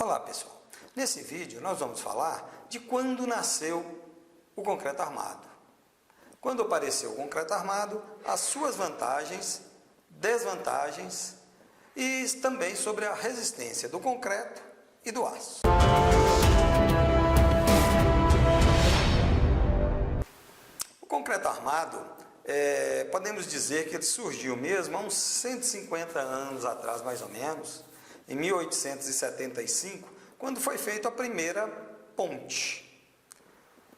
Olá pessoal, nesse vídeo nós vamos falar de quando nasceu o concreto armado. Quando apareceu o concreto armado, as suas vantagens, desvantagens e também sobre a resistência do concreto e do aço. O concreto armado, podemos dizer que ele surgiu mesmo há uns 150 anos atrás, mais ou menos, em 1875, quando foi feita a primeira ponte.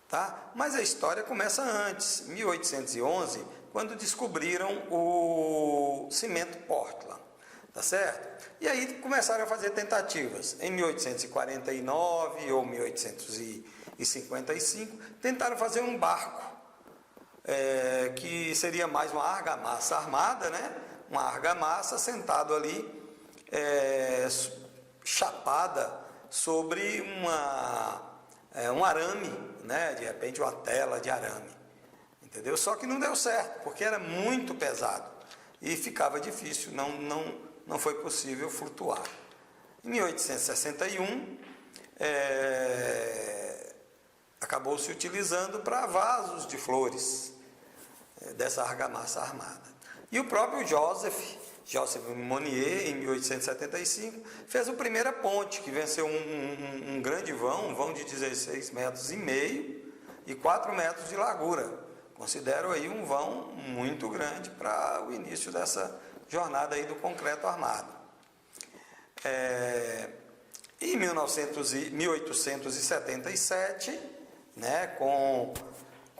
Tá? Mas a história começa antes, 1811, quando descobriram o cimento Portland. Tá certo? E aí começaram a fazer tentativas. Em 1849 ou 1855, tentaram fazer um barco, que seria mais uma argamassa armada, né? Uma argamassa sentado ali, chapada sobre um arame, né? De repente uma tela de arame, entendeu? Só que não deu certo, porque era muito pesado e ficava difícil, não foi possível flutuar. Em 1861, acabou se utilizando para vasos de flores, dessa argamassa armada. E o próprio Joseph Monnier, em 1875, fez a primeira ponte, que venceu um grande vão, um vão de 16,5 metros e 4 metros de largura. Considero aí um vão muito grande para o início dessa jornada aí do concreto armado. Em 1877, né, com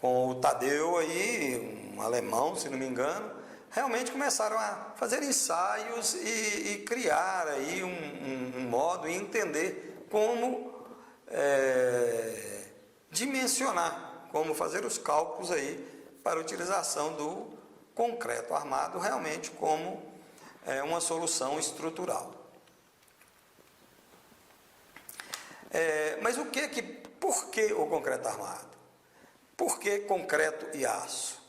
o Tadeu aí, um alemão, se não me engano, realmente começaram a fazer ensaios e criar aí um modo e entender como dimensionar, como fazer os cálculos aí para a utilização do concreto armado realmente como uma solução estrutural. Mas por que o concreto armado? Por que concreto e aço?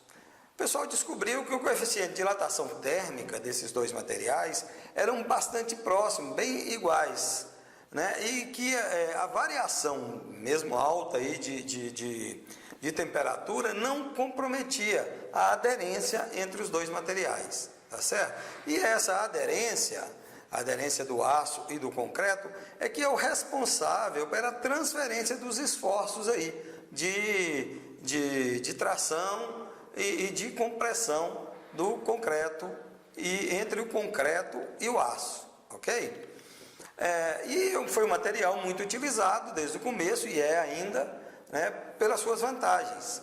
O pessoal descobriu que o coeficiente de dilatação térmica desses dois materiais eram bastante próximos, bem iguais, né? E que a variação, mesmo alta aí de temperatura, não comprometia a aderência entre os dois materiais, tá certo? E essa aderência, a aderência do aço e do concreto, é que é o responsável pela transferência dos esforços aí de tração e de compressão do concreto e entre o concreto e o aço, ok? E foi um material muito utilizado desde o começo e é ainda, né, pelas suas vantagens.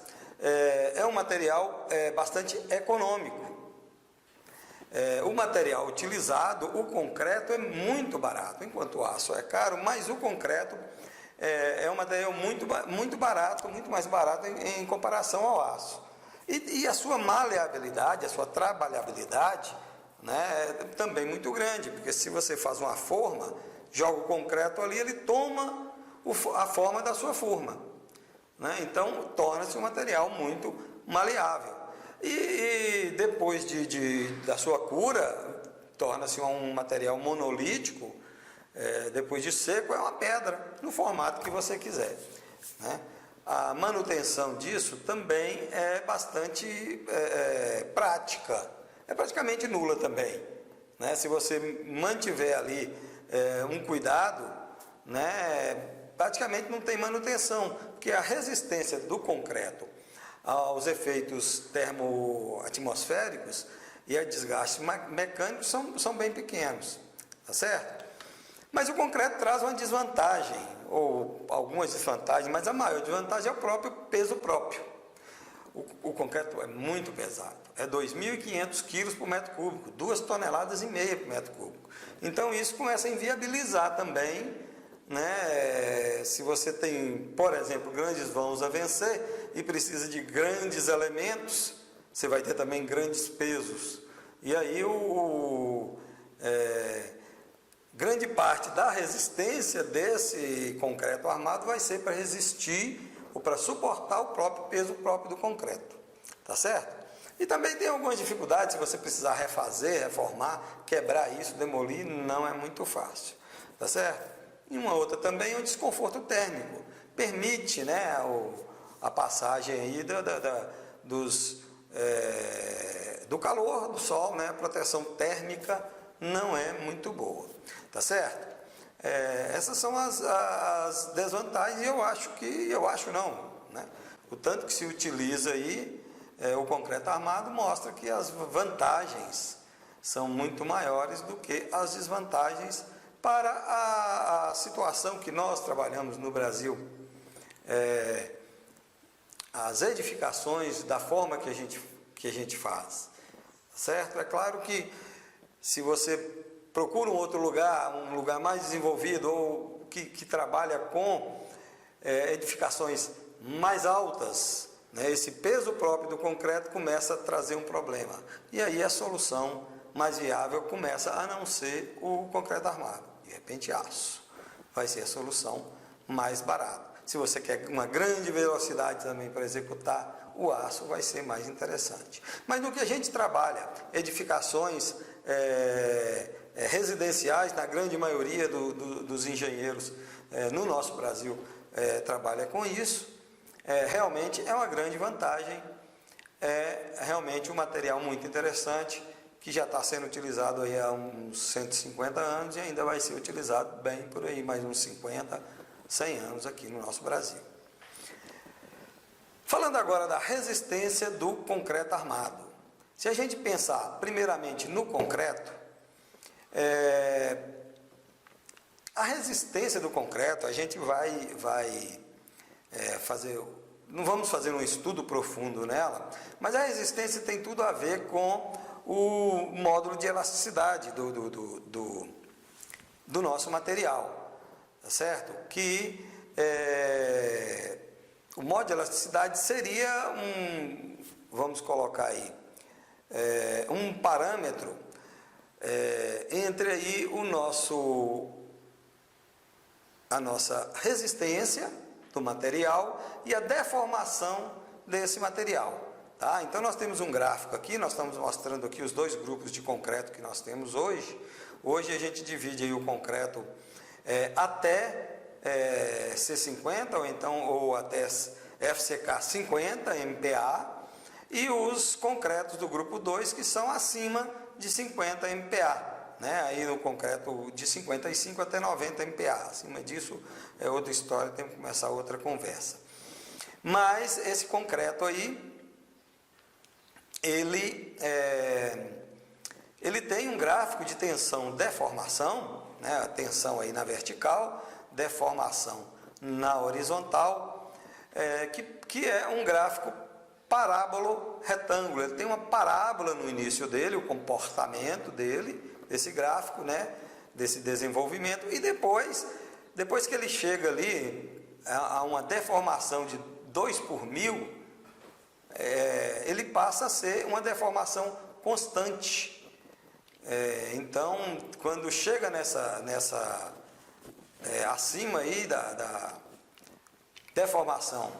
É um material bastante econômico. O material utilizado, o concreto, é muito barato, enquanto o aço é caro, mas o concreto é um material muito barato, muito mais barato em comparação ao aço. E a sua maleabilidade, a sua trabalhabilidade, né, é também muito grande, porque se você faz uma forma, joga o concreto ali, ele toma a forma da sua forma, né? Então torna-se um material muito maleável. E depois da sua cura, torna-se um material monolítico. Depois de seco, é uma pedra, no formato que você quiser, né? A manutenção disso também é bastante prática, é praticamente nula também, né? Se você mantiver ali um cuidado, né, praticamente não tem manutenção, porque a resistência do concreto aos efeitos termoatmosféricos e a desgaste mecânico são bem pequenos, tá certo? Mas o concreto traz uma desvantagem, ou algumas desvantagens, mas a maior desvantagem é o próprio peso próprio. O concreto é muito pesado, é 2.500 quilos por metro cúbico, 2,5 toneladas por metro cúbico. Então isso começa a inviabilizar também, né? Se você tem, por exemplo, grandes vãos a vencer e precisa de grandes elementos, você vai ter também grandes pesos. E aí grande parte da resistência desse concreto armado vai ser para resistir ou para suportar o próprio peso próprio do concreto, tá certo? E também tem algumas dificuldades, se você precisar refazer, reformar, quebrar isso, demolir, não é muito fácil, tá certo? E uma outra também é o desconforto térmico. Permite, né, a passagem aí do calor, do sol, né? A proteção térmica não é muito boa, tá certo? Essas são as desvantagens, e eu acho não, né? O tanto que se utiliza aí o concreto armado mostra que as vantagens são muito maiores do que as desvantagens para a situação que nós trabalhamos no Brasil. As edificações da forma que a gente faz, certo? É claro que se você procura um outro lugar, um lugar mais desenvolvido ou que trabalha com edificações mais altas, né, esse peso próprio do concreto começa a trazer um problema. E aí a solução mais viável começa a não ser o concreto armado. De repente, aço vai ser a solução mais barata. Se você quer uma grande velocidade também para executar, o aço vai ser mais interessante. Mas no que a gente trabalha, edificações residenciais, na grande maioria dos engenheiros no nosso Brasil trabalha com isso, realmente é uma grande vantagem, é realmente um material muito interessante, que já está sendo utilizado aí há uns 150 anos e ainda vai ser utilizado bem por aí, mais uns 50, 100 anos aqui no nosso Brasil. Falando agora da resistência do concreto armado. Se a gente pensar primeiramente no concreto, a resistência do concreto, a gente vai fazer, não vamos fazer um estudo profundo nela, mas a resistência tem tudo a ver com o módulo de elasticidade do nosso material, tá certo? Que o módulo de elasticidade seria vamos colocar aí, um parâmetro entre aí a nossa resistência do material e a deformação desse material. Tá? Então nós temos um gráfico aqui, nós estamos mostrando aqui os dois grupos de concreto que nós temos hoje. Hoje a gente divide aí o concreto até C50 ou até FCK 50 MPa e os concretos do grupo 2 que são acima de 50 MPa, né? Aí no concreto de 55 até 90 MPa, acima disso é outra história, tem que começar outra conversa. Mas esse concreto aí, ele tem um gráfico de tensão-deformação, né? A tensão aí na vertical, deformação na horizontal, que é um gráfico parábolo retângulo. Ele tem uma parábola no início dele, o comportamento dele, desse gráfico, né? Desse desenvolvimento, e depois que ele chega ali a uma deformação de 2 por 1000, ele passa a ser uma deformação constante. Então, quando chega acima aí da deformação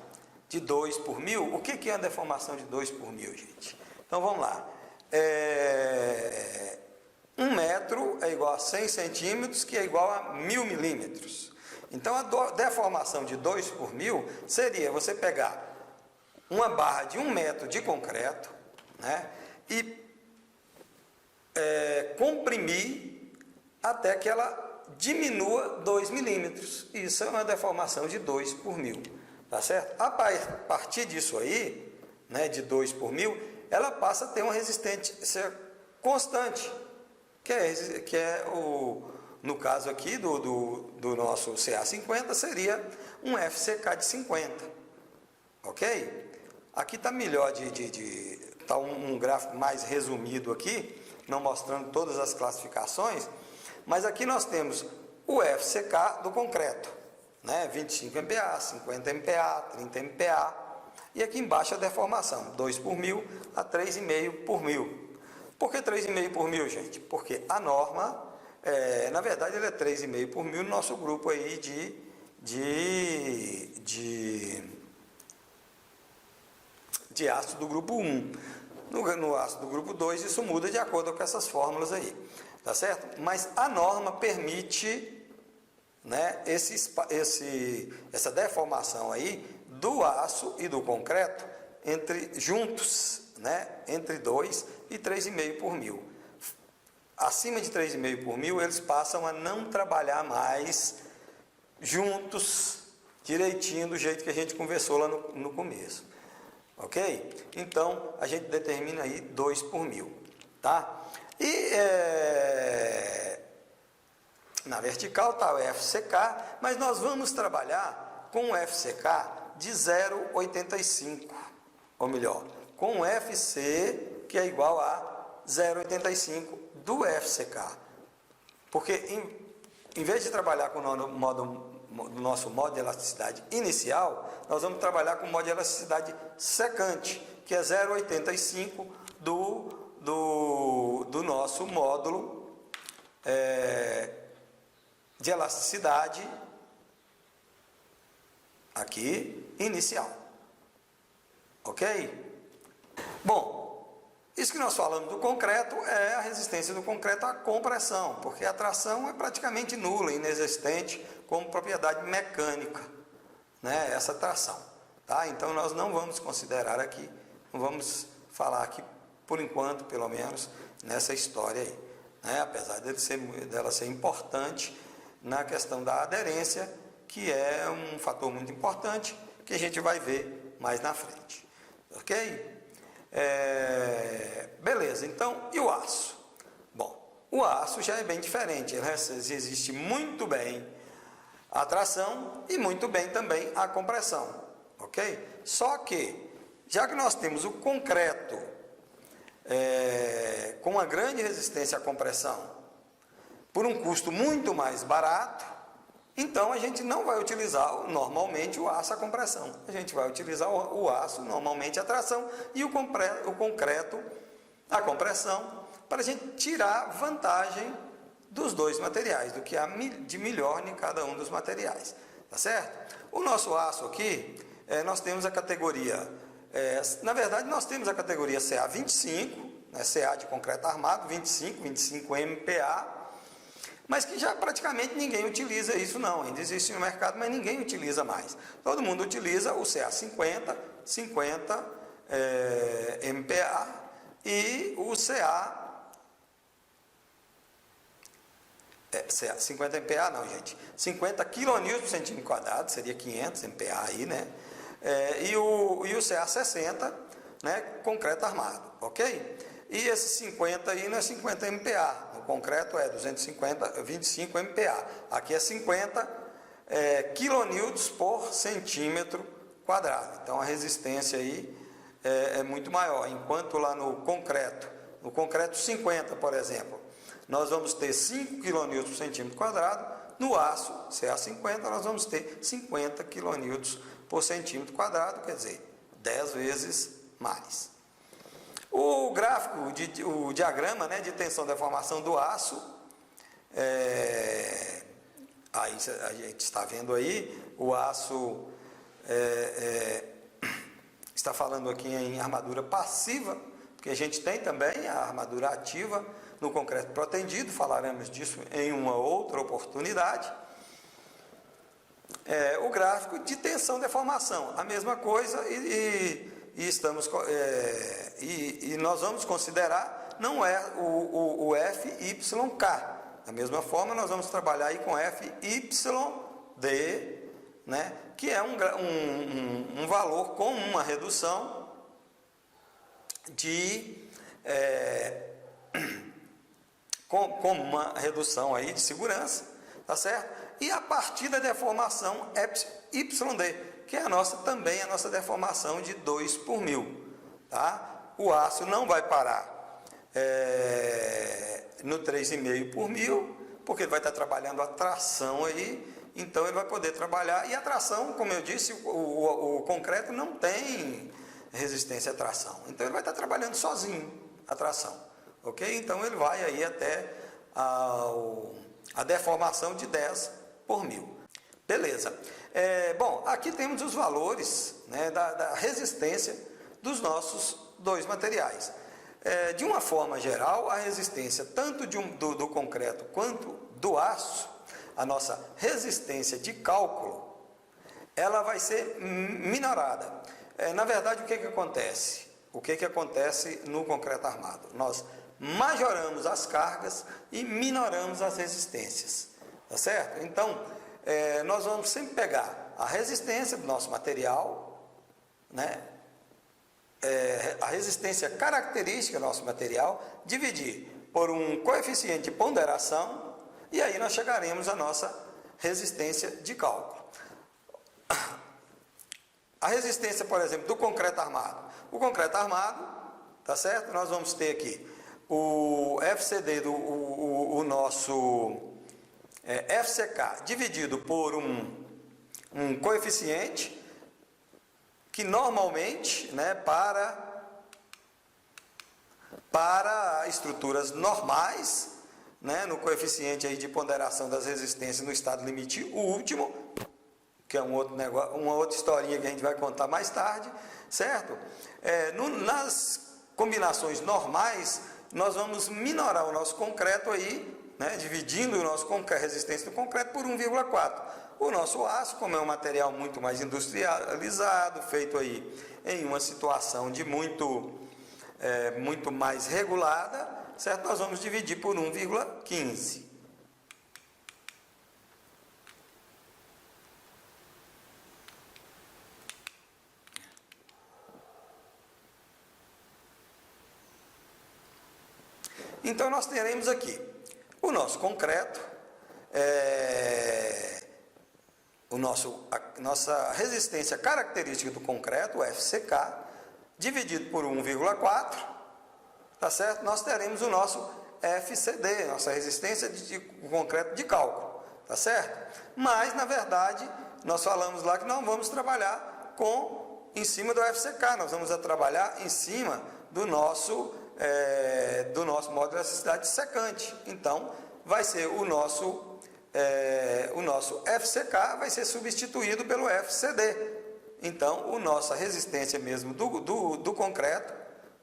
de 2 por 1000, o que é a deformação de 2 por 1000, gente? Então, vamos lá. 1 metro é igual a 100 centímetros, que é igual a 1000 milímetros. Então, a deformação de 2 por 1000 seria você pegar uma barra de 1 metro de concreto, né, e comprimir até que ela diminua 2 milímetros. Isso é uma deformação de 2 por 1000, tá certo? A partir disso aí, né, de 2 por 1000, ela passa a ter uma resistência constante, que é no caso aqui do nosso CA50, seria um FCK de 50, ok? Aqui está melhor tá um gráfico mais resumido aqui, não mostrando todas as classificações, mas aqui nós temos o FCK do concreto, né? 25 MPa, 50 MPa, 30 MPa, e aqui embaixo a deformação, 2 por 1000 a 3,5 por 1000. Por que 3,5 por 1000, gente? Porque a norma, na verdade, ele é 3,5 por 1000 no nosso grupo aí de ácido do grupo 1. No ácido do grupo 2, isso muda de acordo com essas fórmulas aí, tá certo? Mas a norma permite né, essa deformação aí do aço e do concreto juntos, né, entre 2 e 3,5 por mil. Acima de 3,5 por mil, eles passam a não trabalhar mais juntos, direitinho, do jeito que a gente conversou lá no começo. Ok? Então, a gente determina aí 2 por mil. Tá? E na vertical está o FCK, mas nós vamos trabalhar com o FCK de 0,85, ou melhor, com o FC, que é igual a 0,85 do FCK. Porque em vez de trabalhar com o nosso modo de elasticidade inicial, nós vamos trabalhar com o modo de elasticidade secante, que é 0,85 do nosso módulo de elasticidade aqui inicial. Ok? Bom, isso que nós falamos do concreto é a resistência do concreto à compressão, porque a tração é praticamente nula, inexistente como propriedade mecânica, né, essa tração. Tá? Então nós não vamos considerar aqui, não vamos falar aqui, por enquanto, pelo menos, nessa história aí. Né? Apesar dela ser importante na questão da aderência, que é um fator muito importante, que a gente vai ver mais na frente. Ok? Beleza, então, e o aço? Bom, o aço já é bem diferente, ele resiste muito bem à tração e muito bem também à compressão, ok? Só que, já que nós temos o concreto com uma grande resistência à compressão, por um custo muito mais barato, então a gente não vai utilizar normalmente o aço à compressão. A gente vai utilizar o aço normalmente à tração e o concreto à compressão, para a gente tirar vantagem dos dois materiais, do que há de melhor em cada um dos materiais. Tá certo? O nosso aço aqui, nós temos a categoria, na verdade nós temos a categoria CA25, né, CA de concreto armado, 25 MPa, mas que já praticamente ninguém utiliza isso não, ainda existe no mercado, mas ninguém utiliza mais. Todo mundo utiliza o CA50, 50 MPa e o CA 50 MPa não, gente, 50 kN por centímetro quadrado, seria 500 MPa aí, né? E o CA60, né, concreto armado, ok? E esse 50 aí não é 50 MPa, no concreto é 25 MPa, aqui é 50 kN por centímetro quadrado, então a resistência aí é muito maior, enquanto lá no concreto 50, por exemplo, nós vamos ter 5 kN por centímetro quadrado, no aço CA50 nós vamos ter 50 kN por centímetro quadrado, quer dizer, 10 vezes mais. O gráfico, o diagrama, né, de tensão e deformação do aço, aí a gente está vendo aí, o aço está falando aqui em armadura passiva, porque a gente tem também a armadura ativa no concreto protendido, falaremos disso em uma outra oportunidade. O gráfico de tensão e deformação, a mesma coisa, e nós vamos considerar, não é o FYK. Da mesma forma, nós vamos trabalhar aí com FYD, né, que é um valor com uma redução com uma redução aí de segurança, tá certo? E a partir da deformação YD, que é também a nossa deformação de 2 por mil. Tá? O aço não vai parar no 3,5 por mil, porque ele vai estar trabalhando a tração aí, então ele vai poder trabalhar, e a tração, como eu disse, o concreto não tem resistência à tração, então ele vai estar trabalhando sozinho a tração, ok? Então ele vai aí até a deformação de 10 por mil. Beleza. Bom, aqui temos os valores, né, da resistência dos nossos dois materiais. De uma forma geral, a resistência tanto do concreto quanto do aço a nossa resistência de cálculo, ela vai ser minorada. Na verdade, o que acontece? O que acontece no concreto armado? Nós majoramos as cargas e minoramos as resistências, tá certo? Então, nós vamos sempre pegar a resistência do nosso material, né? A resistência característica do nosso material, dividir por um coeficiente de ponderação, e aí nós chegaremos à nossa resistência de cálculo. A resistência, por exemplo, do concreto armado. O concreto armado, tá certo? Nós vamos ter aqui o FCD, o nosso FCK, dividido por um coeficiente que normalmente, né, para estruturas normais, né, no coeficiente aí de ponderação das resistências no estado limite, o último, que é um outro negócio, uma outra historinha que a gente vai contar mais tarde, certo? Nas combinações normais, nós vamos minorar o nosso concreto aí, né, dividindo a resistência do concreto por 1,4. O nosso aço, como é um material muito mais industrializado, feito aí em uma situação de muito mais regulada, certo? Nós vamos dividir por 1,15. Então, nós teremos aqui o nosso concreto, nossa resistência característica do concreto, o FCK, dividido por 1,4, tá certo? Nós teremos o nosso FCD, nossa resistência de concreto de cálculo, tá certo? Mas, na verdade, nós falamos lá que não vamos trabalhar em cima do FCK, nós vamos trabalhar em cima do nosso módulo de elasticidade secante. Então, vai ser o nosso FCK vai ser substituído pelo FCD. Então, a nossa resistência mesmo do concreto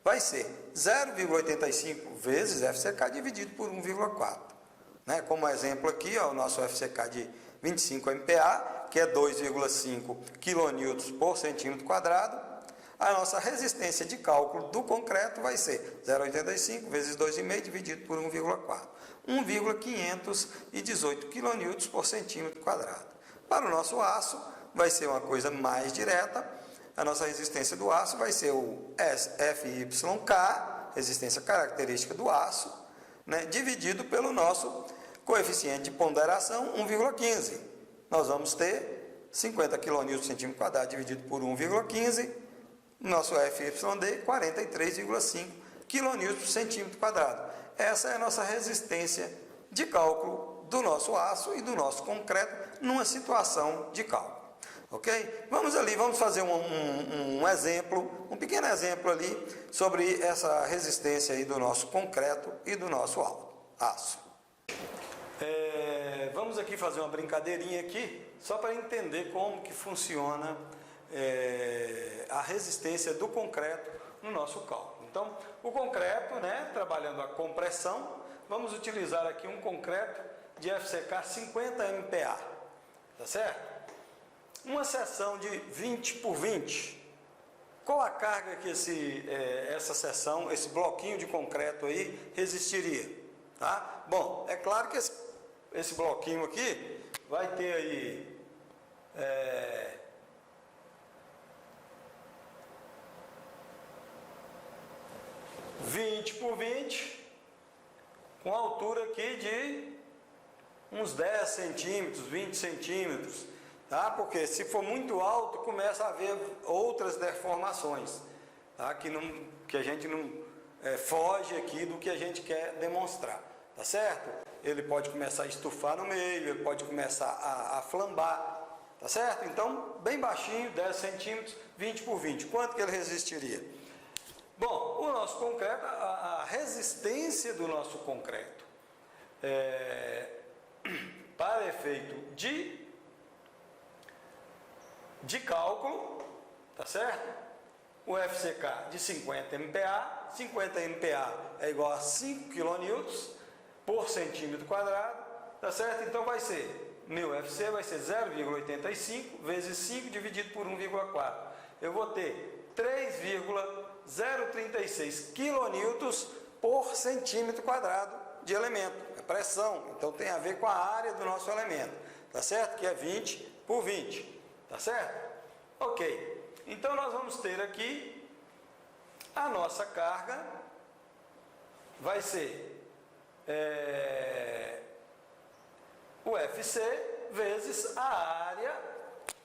vai ser 0,85 vezes FCK dividido por 1,4. Né? Como exemplo aqui, ó, o nosso FCK de 25 MPa, que é 2,5 kN por centímetro quadrado. A nossa resistência de cálculo do concreto vai ser 0,85 vezes 2,5 dividido por 1,4. 1,518 kN por centímetro quadrado. Para o nosso aço, vai ser uma coisa mais direta. A nossa resistência do aço vai ser o FYK, resistência característica do aço, né, dividido pelo nosso coeficiente de ponderação, 1,15. Nós vamos ter 50 kN por centímetro quadrado dividido por 1,15. Nosso FYD, 43,5 kN por centímetro quadrado. Essa é a nossa resistência de cálculo do nosso aço e do nosso concreto numa situação de cálculo. Ok? Vamos fazer um exemplo, um pequeno exemplo ali sobre essa resistência aí do nosso concreto e do nosso aço. Vamos aqui fazer uma brincadeirinha aqui, só para entender como que funciona a resistência do concreto no nosso cálculo. Então, o concreto, né, trabalhando a compressão, vamos utilizar aqui um concreto de FCK 50 MPa, tá certo? Uma seção de 20 por 20. Qual a carga que essa seção, esse bloquinho de concreto aí resistiria? Tá? Bom, é claro que esse bloquinho aqui vai ter aí 20 por 20, com altura aqui de uns 10 centímetros, 20 centímetros, tá? Porque se for muito alto, começa a haver outras deformações, tá? Que a gente não foge aqui do que a gente quer demonstrar, tá certo? Ele pode começar a estufar no meio, ele pode começar a flambar, tá certo? Então, bem baixinho, 10 centímetros, 20 por 20, quanto que ele resistiria? Bom, o nosso concreto, a resistência do nosso concreto para efeito de cálculo, tá certo? O FCK de 50 MPa, 50 MPa é igual a 5 kN por centímetro quadrado, tá certo? Então vai ser, meu FC vai ser 0,85 vezes 5 dividido por 1,4. Eu vou ter 3,036 quilonewtons por centímetro quadrado de elemento. É pressão, então tem a ver com a área do nosso elemento, tá certo? Que é 20 por 20, tá certo? Ok, então nós vamos ter aqui a nossa carga, vai ser o FC vezes a área,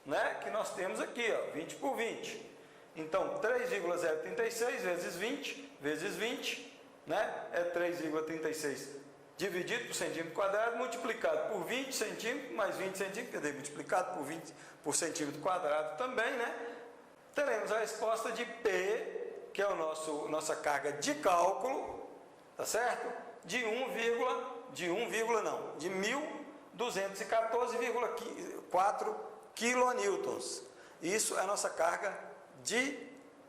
né, que nós temos aqui, ó, 20 por 20. Então, 3,036 vezes 20, né, é 3,36 dividido por centímetro quadrado, multiplicado por 20 centímetros, mais 20 centímetros, quer dizer, multiplicado por 20 por centímetro quadrado também, né, teremos a resposta de P, que é nossa carga de cálculo, tá certo? De 1.214,4 quilonewtons. Isso é a nossa carga de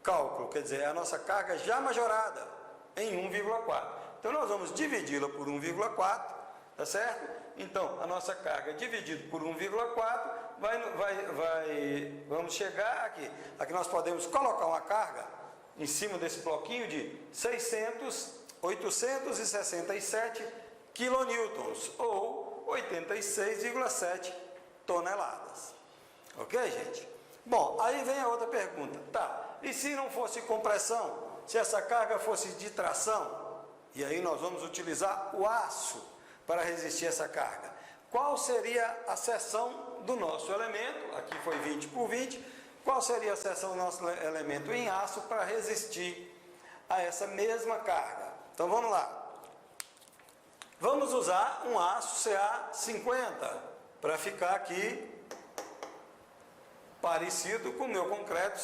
cálculo, quer dizer, é a nossa carga já majorada em 1,4. Então, nós vamos dividi-la por 1,4, tá certo? Então, a nossa carga dividida por 1,4, vamos chegar aqui. Aqui nós podemos colocar uma carga em cima desse bloquinho de 867 quilonewtons, ou 86,7 toneladas. Ok, gente? Bom, aí vem a outra pergunta. Tá, e se não fosse compressão? Se essa carga fosse de tração? E aí nós vamos utilizar o aço para resistir essa carga. Qual seria a seção do nosso elemento? Aqui foi 20 por 20. Qual seria a seção do nosso elemento em aço para resistir a essa mesma carga? Então vamos lá. Vamos usar um aço CA50 para ficar aqui parecido com o meu concreto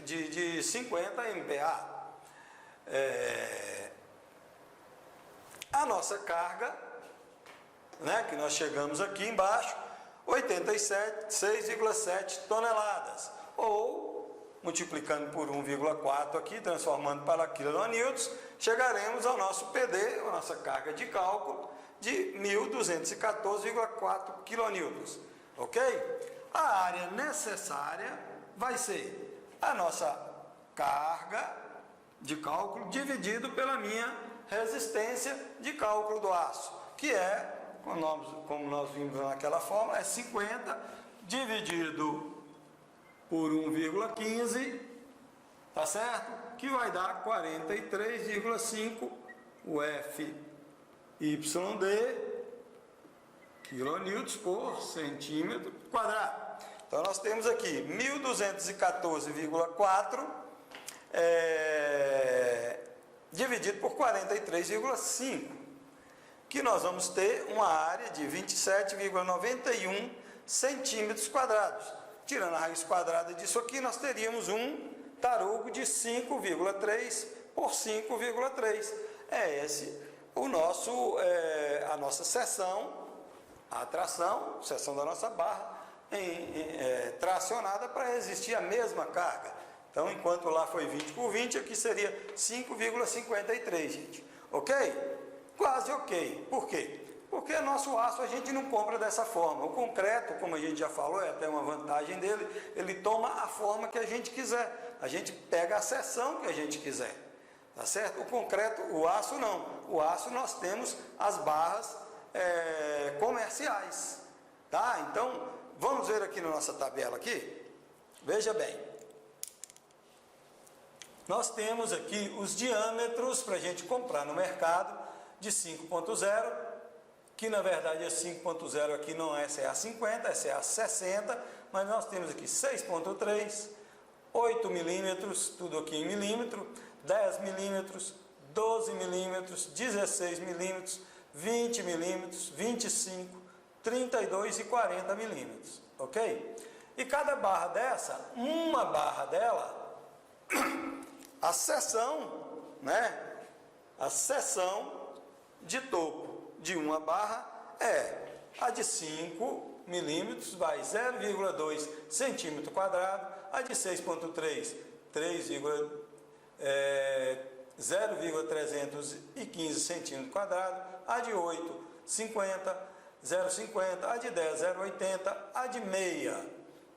de 50 MPa. A nossa carga, né, que nós chegamos aqui embaixo, 86,7 toneladas, ou, multiplicando por 1,4 aqui, transformando para quilonewtons, chegaremos ao nosso PD, a nossa carga de cálculo, de 1.214,4 quilonewtons, ok? A área necessária vai ser a nossa carga de cálculo dividido pela minha resistência de cálculo do aço, que é, como nós vimos naquela fórmula, é 50 dividido por 1,15, tá certo? Que vai dar 43,5 UFYD quilonewtons por centímetro quadrado. Então nós temos aqui 1.214,4 dividido por 43,5, que nós vamos ter uma área de 27,91 centímetros quadrados. Tirando a raiz quadrada disso aqui, nós teríamos um tarugo de 5,3 por 5,3. É esse o nosso, a nossa seção, a tração, seção da nossa barra, tracionada para resistir à mesma carga. Então, enquanto lá foi 20 por 20, aqui seria 5,53, gente. Ok? Quase ok. Por quê? Porque nosso aço a gente não compra dessa forma. O concreto, como a gente já falou, é até uma vantagem dele, ele toma a forma que a gente quiser. A gente pega a seção que a gente quiser. Tá certo? O concreto, o aço não. O aço nós temos as barras comerciais. Tá? Então, vamos ver aqui na nossa tabela aqui. Veja bem. Nós temos aqui os diâmetros para a gente comprar no mercado de 5.0, que na verdade é 5.0 aqui não é CA50, é CA60, mas nós temos aqui 6.3, 8 milímetros, tudo aqui em milímetro, 10 milímetros, 12 milímetros, 16 milímetros, 20 milímetros, 25, 32 e 40 milímetros, ok? E cada barra dessa, uma barra dela, a seção, né? A seção de topo de uma barra é a de 5 milímetros, vai 0,2 centímetro quadrado, a de 6,3, 0,315 centímetro quadrado, a de 8, 50, 0,50, a de 10, 0,80, a de meia,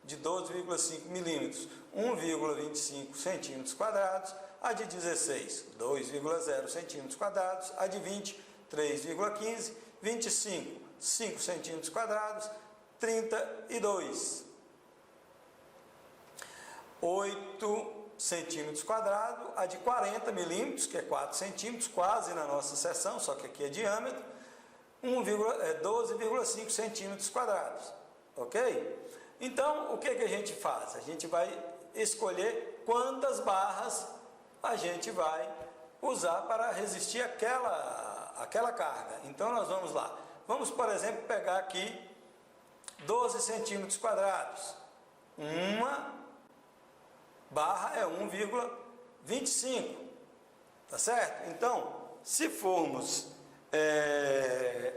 de 12,5 milímetros, 1,25 centímetros quadrados, a de 16, 2,0 centímetros quadrados, a de 20, 3,15, 25, 5 centímetros quadrados, 32, 8 centímetros quadrados, a de 40 milímetros, que é 4 centímetros, quase na nossa seção, só que aqui é diâmetro, 12,5 centímetros quadrados, ok? Então, o que a gente faz? A gente vai escolher quantas barras a gente vai usar para resistir aquela carga. Então, nós vamos lá. Vamos, por exemplo, pegar aqui 12 centímetros quadrados. Uma barra é 1,25, tá certo? Então, se formos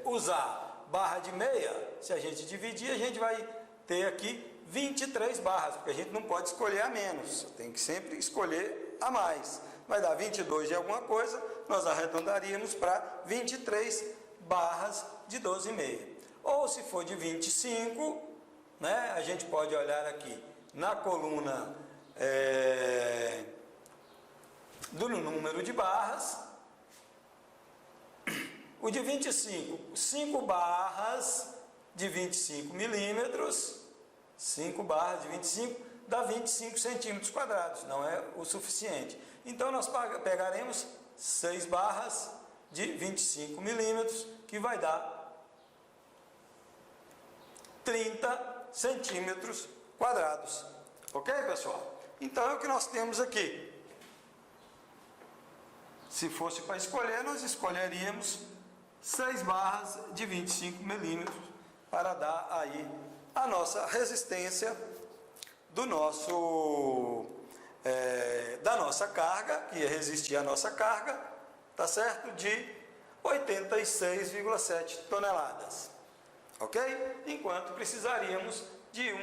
usar barra de meia, se a gente dividir, a gente vai ter aqui 23 barras, porque a gente não pode escolher a menos, tem que sempre escolher a mais. Vai dar 22 de alguma coisa, nós arredondaríamos para 23 barras de 12,5. Ou se for de 25, né, a gente pode olhar aqui na coluna do número de barras, o de 25, 5 barras de 25 milímetros, 5 barras de 25, dá 25 centímetros quadrados, não é o suficiente. Então, nós pegaremos 6 barras de 25 milímetros, que vai dar 30 centímetros quadrados. Ok, pessoal? Então, é o que nós temos aqui. Se fosse para escolher, nós escolheríamos 6 barras de 25 milímetros para dar aí a nossa resistência do da nossa carga, que ia resistir à nossa carga, tá certo? De 86,7 toneladas. Ok? Enquanto precisaríamos de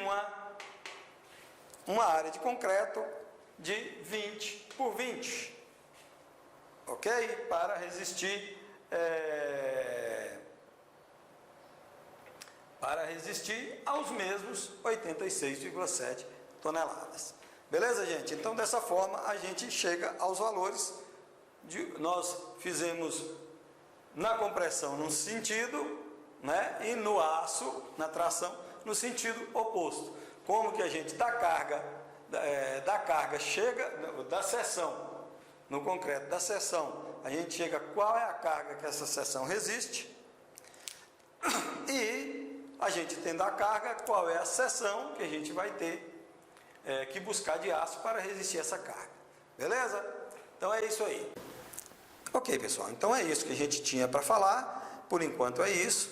uma área de concreto de 20 por 20. Ok? Para resistir aos mesmos 86,7 toneladas. Beleza, gente? Então, dessa forma, a gente chega aos valores. Nós fizemos na compressão num sentido, né? E no aço, na tração, no sentido oposto. Como que a gente, da carga chega, da seção, no concreto da seção, a gente chega qual é a carga que essa seção resiste, e a gente tendo a carga, qual é a seção que a gente vai ter que buscar de aço para resistir essa carga. Beleza? Então é isso aí. Ok, pessoal, então é isso que a gente tinha para falar. Por enquanto é isso.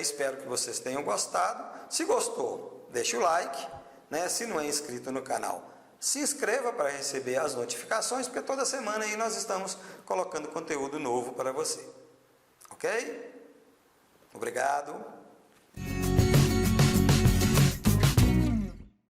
Espero que vocês tenham gostado. Se gostou, deixa o like, né? Se não é inscrito no canal, se inscreva para receber as notificações, porque toda semana aí nós estamos colocando conteúdo novo para você. Ok? Obrigado.